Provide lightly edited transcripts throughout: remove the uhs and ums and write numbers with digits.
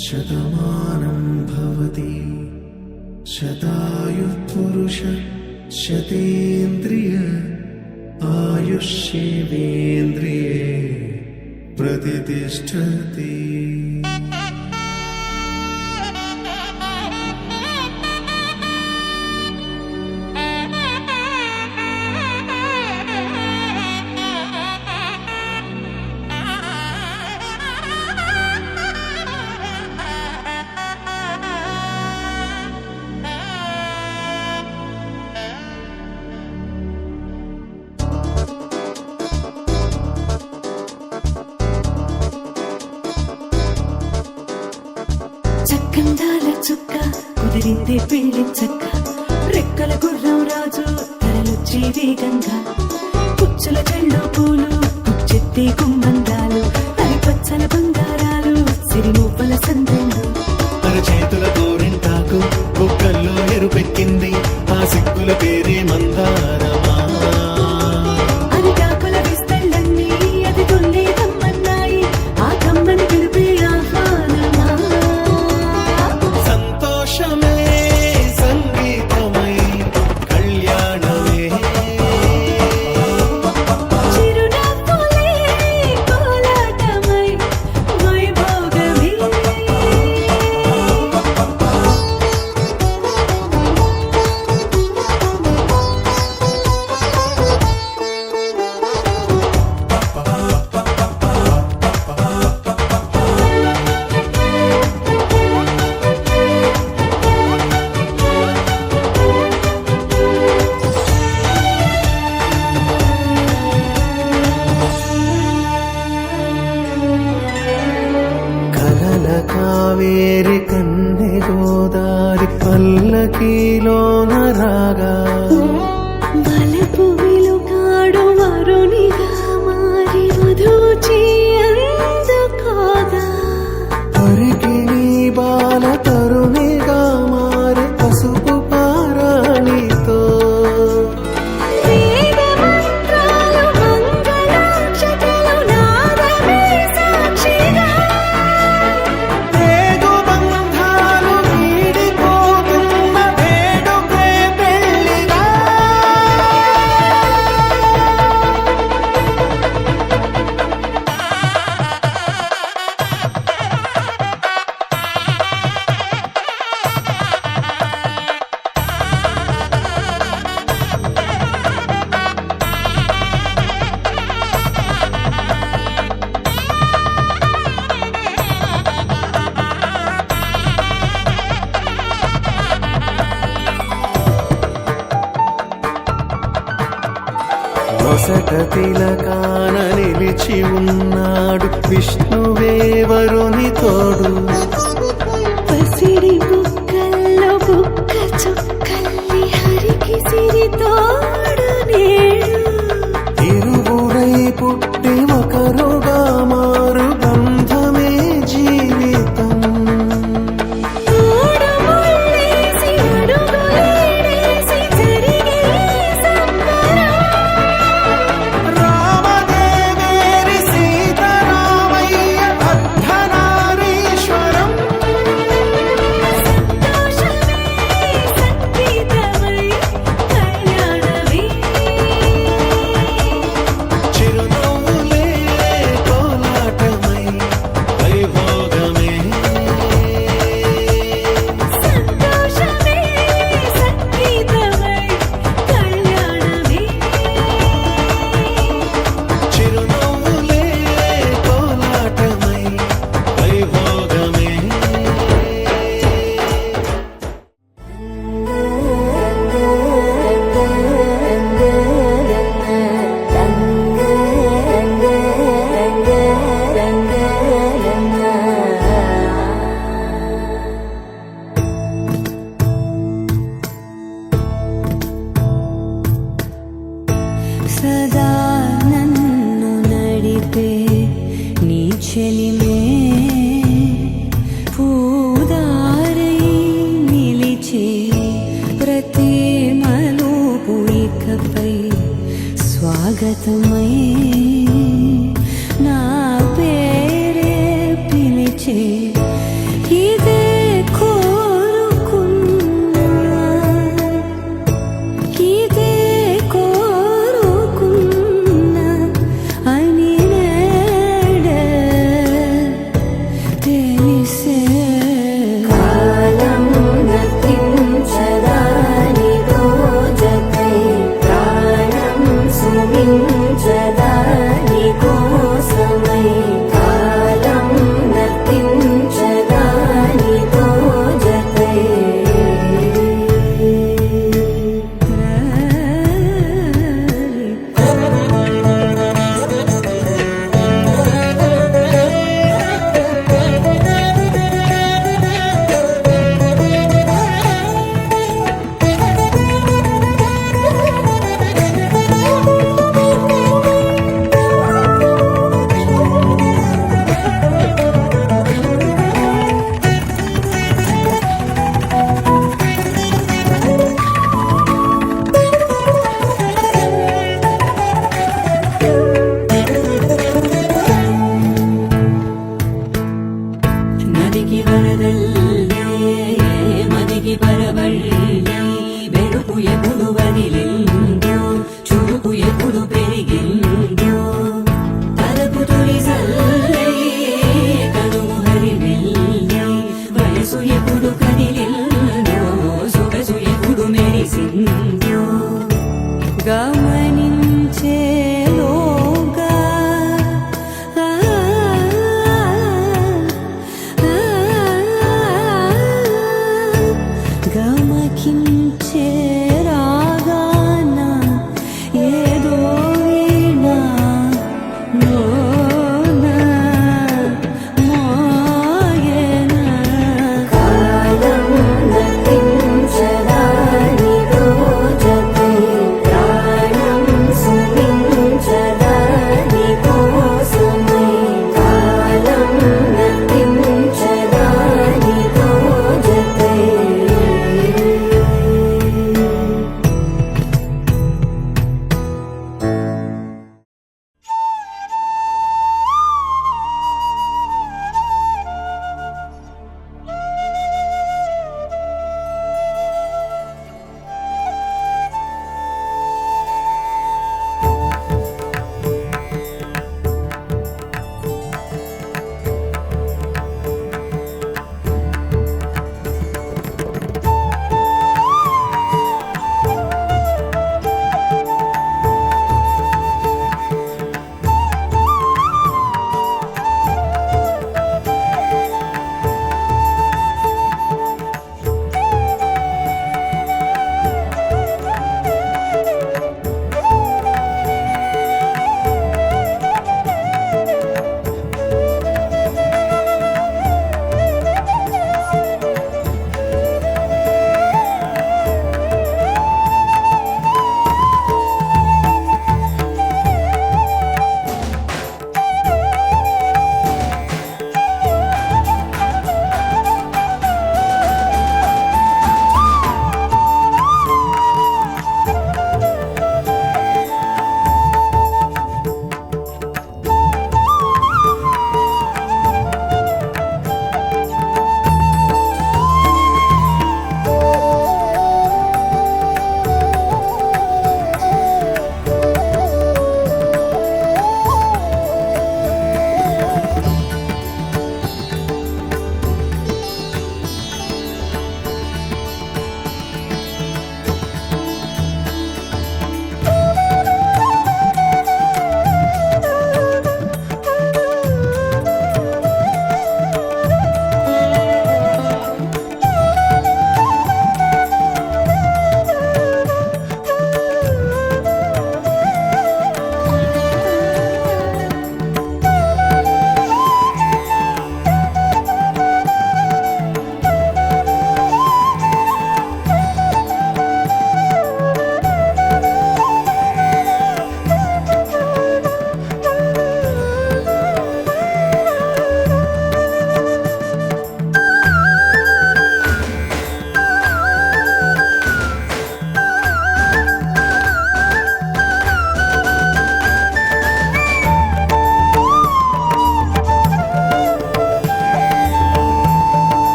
शतमानं भवति शतायुः पुरुष शतेन्द्रिय आयुष्येवेन्द्रिये प्रतिष्ठति। చక్కందాల చుక్క కుదిరిందే పెళ్లి చక్క రెక్కల గుర్రం రాజు తరలొచ్చే వేగంగా పుచ్చల చెళ్ళు పూలు పుచ్చెత్తే గుమ్మందాలు హరిపచ్చల బంగారాలు సిరిమూపల సందెండు అరచేతుల గోరింటాకు బొక్కల్లో ఎరుపెక్కింది ఆ సిక్కుల పేరే మందారమా అరిటాకుల విస్తళ్ళన్నీ అది తొల్లి కమ్మన్నాయి ఆ కమ్మని పిలిపే ఆహ్వానమా సంతోషమే సంగీతమై కళ్యాణమే చిరునవ్వులే కోలాటమై వైభోగమే కలల కావేరి కన్నె గోదారి పల్లకీలోన రాగా బలపు వెలుగాడు వరునిగా మారి వధూచి అందుకోగా పరికి నీ బాల తరుణిగా మారి పసుపు పారాణితో వేద మంత్రాలు మంగళాక్షతలు నాదమే సాక్షిగా బంధాలు వీడిపోతున్న వేడుకే పెళ్లిగా నొసట తిలకాన నిలిచి ఉన్నాడు విష్ణువే వరుని తోడు. పసిడి బుక్కల్లో బుక్క చుక్కల్లి హరికి సిరి తోడు నేడు. ఇరువురై పుట్టి ఒకరుగా మారు బంధమే జీవితం. తోడు ముళ్ళేసి అడుగులేసి జరిగే సంబరం. రామదేవేరి సీతారామయ్య అర్ధనారీశ్వరం. సంతోషమే సంగీతమై కళ్యాణమే. చిరునవ్వులే కోలాటమై వైభోగమే. సంతోషమే సంగీతమై కళ్యాణమే. చిరునవ్వులే కోలాటమై వైభోగమే. సదా నన్ను నడిపే నీ చెలిమే పూదారై నిలిచే ప్రతి మలుపు ఇకపై స్వాగతమై నా పేరే పిలిచే. ఇదే కోరుకున్నా ఇదే కోరుకున్నా అని నేడే తెలిసే. కాలం నతించదాని రోజకై ప్రాణం సుమించదాని కోసమై. కాలం నతించదాని రోజకై నదికి వరదల్లే మదికి పరవళ్ళే వెలుపు ఎప్పుడు వదిలిందో చురుకు ఎప్పుడు పెరిగిందో తలపు తొలి సల్లే కనుము హరివెల్లే వయసు ఎప్పుడు కదిలిందో సొగసు ఎప్పుడు మెరిసిందో గమనించేలోగా గమకించే రాగాన ఏదో వీణా నోన మోయన. కాలం నతించదాని రోజకై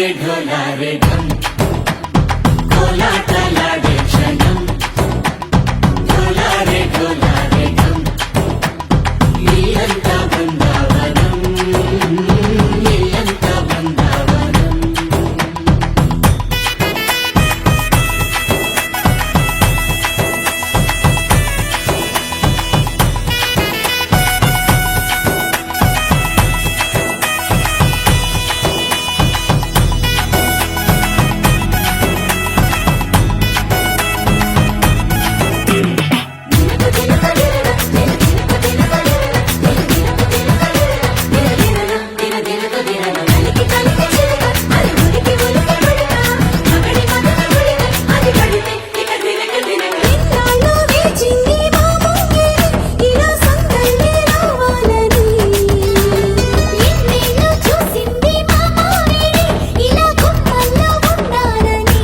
ढोलारे ढम కోలాటలాడే క్షణం ढोलारे ढोलारे ढम నీలంత బృందావనం నీలంత బృందావనం ఇన్నాళ్ళు వేచింది మా ముంగిలి ఇలా సందడి రావాలని ఇన్నేళ్ళు చూసింది మా మామిడి ఇలా గుమ్మల్లో ఉండాలని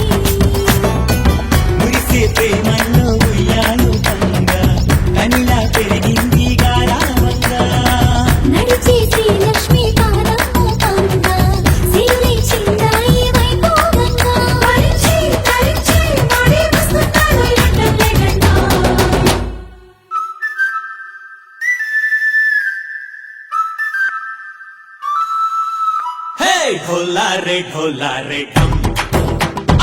మురిసే ప్రేమల్లో ఉయ్యాలు పంగా కనిలా పెరిగింది గారావంగా నడిచే శ్రీలక్ష్మి పాదము పంగా సిరి చిందాయి వైభోగంగా పరిచి పరిచి మడి వస్తున్నాడు ఎట్టలేగంటా హే ढोलारे ढम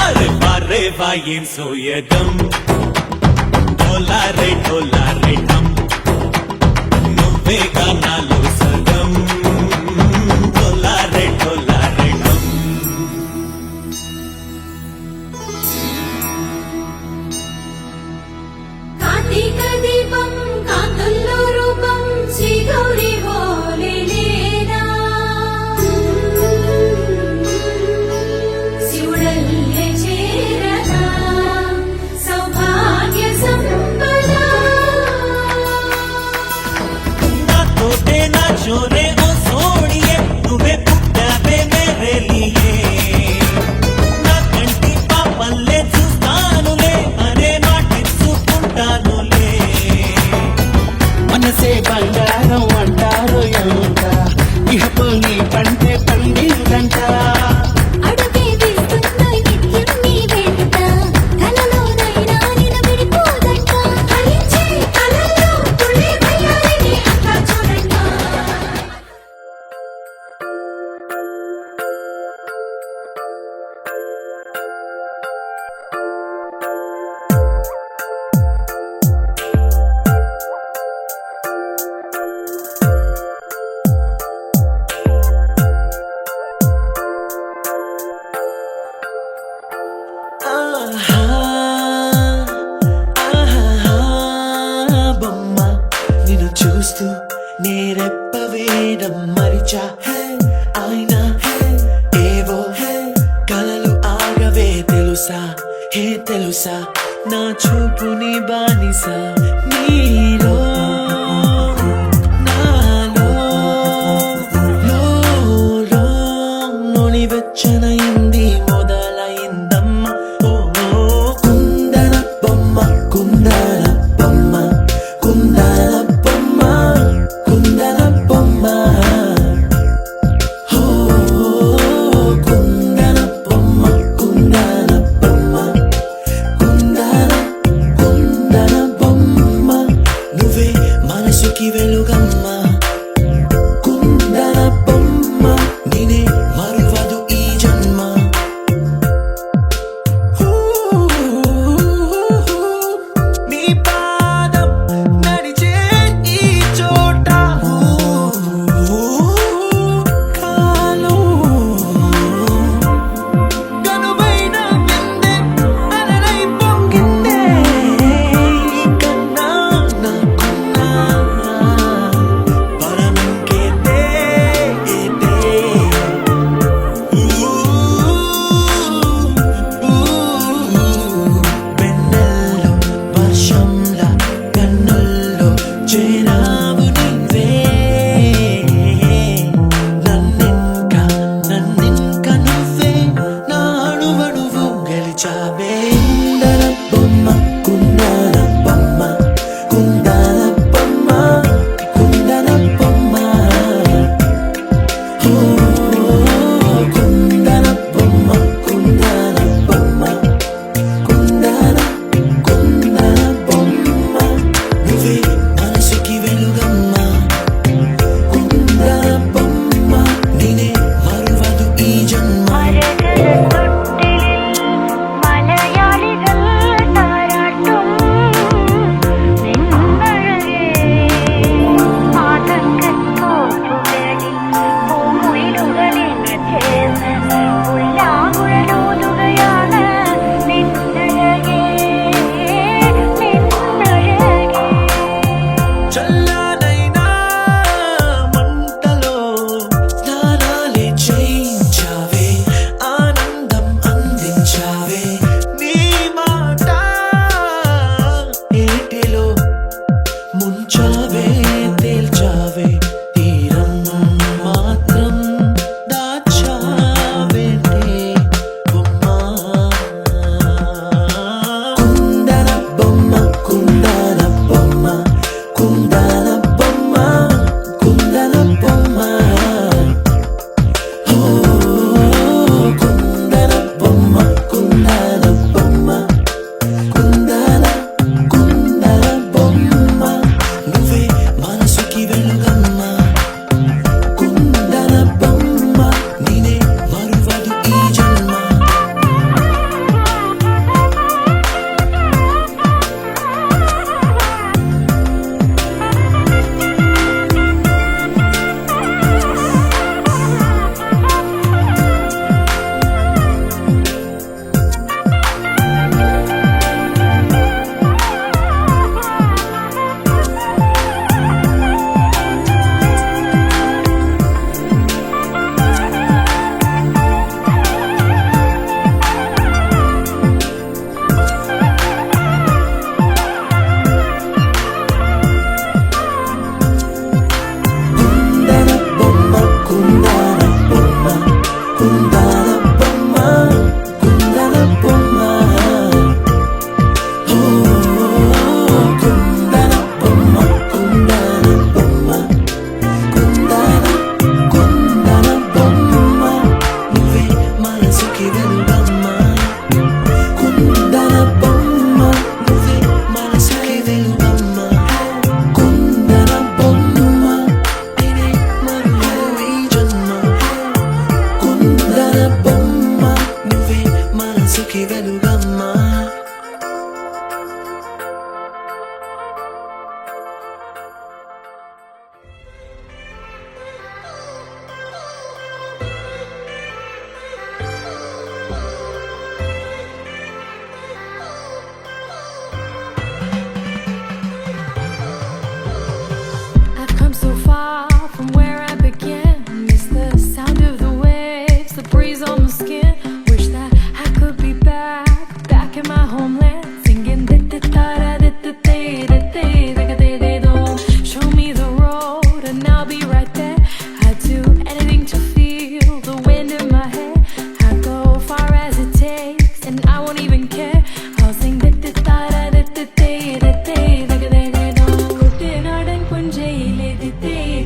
అరే వారే వాయిన్ సోయగం ढोलारे ढम నువ్వే గానాలు సగం ढोलारे ढम కార్తీక దీపం కాంతుల్లో రూపం శ్రీ గౌరీ హోలేనా శివుడల్లే చేరదా సౌభాగ్య సంపద నాతోటే నా చోరే ఓ సోడియే నువ్వే పుట్టావే మేరే లియే నా కంటి పాపల్లే చూస్తానులే అరే నాటించుకుంటానులే మనసే బంగారం అంటారు ఎంత ఇహపు నీ పంటే పండిందంట అడుగే వేస్తున్న నిత్యం నీ వెంట కలలోనైనా నిన్ను విడిపోదంట హరించే కలలో తుళ్ళి వయ్యారిని అంతా చూడంట ఆహా ఆహా బొమ్మ నిన్ను చూస్తూ నేరెప్ప వేయడం మరిచా హే అయినా హే ఏవో హే కలలు ఆగవే తెలుసా హే తెలుసా నా చూపుని బానిస నీలో నాలో లో నొని వెచ్చనైంది మొదలైందమ్మ ఓ కుందన బొమ్మ కుందన బొమ్మ కుందన బొమ్మ కుందన బొమ్మ ఓ కుందన బొమ్మ కుందన బొమ్మ కుందన బొమ్మ నువ్వే మనసుకి వెలుగమ్మ కుందన బొమ్మ నేనే మరువదు ఈ జన్మ నీ పాదం నడిచే ఈ చోట కాలం కనువైన విందే అలరై పొంగిందే ఈ కన్నా నాకున్నా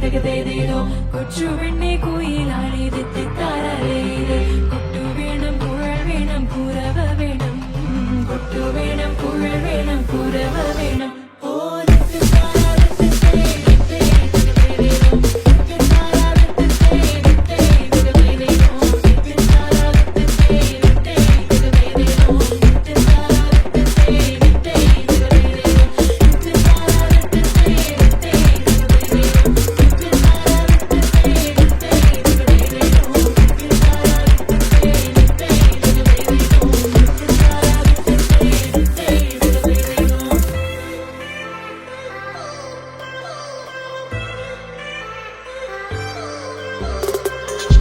തകതേതേതോ കൊച്ചുവെണ്ണി കുയിലാളി തെറ്റിത്താരേ കൊട്ടു വേണം കുഴൽ വേണം കുരവ വേണം കൊട്ടു വേണം കുഴൽ വേണം കുരവ വേണം ഓ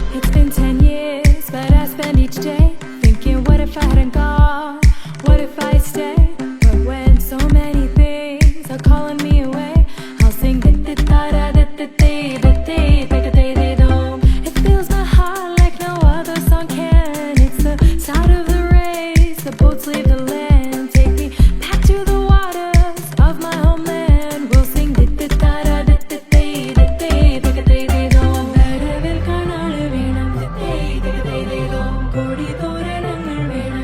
It's been 10 years, but I spend each day thinking, what if I hadn't gone? What if I stayed? But when so many things are calling me away, I'll sing it fills my heart like no other song can. It's the start of the race, the boats leave the land. Take me back to the waters of my homeland. We'll sing വരവിൽ കാണാള് വേണം കൊടി തോരണങ്ങൾ വേണം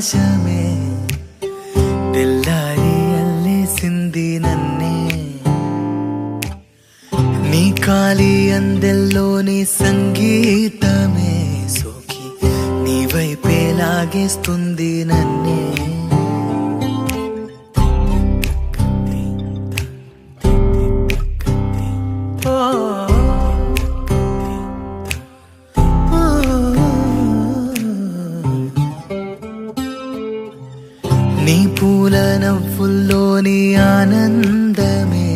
ఆకాశమే తెల్లారి అల్లేసింది నన్నే నీ కాలి అందెల్లోని సంగీతమే సోకి నీ వైపే లాగేస్తుంది నన్నే నీ పూల నవ్వుల్లోని ఆనందమే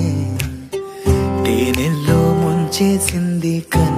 తేనెల్లో ముంచేసింది కన్ను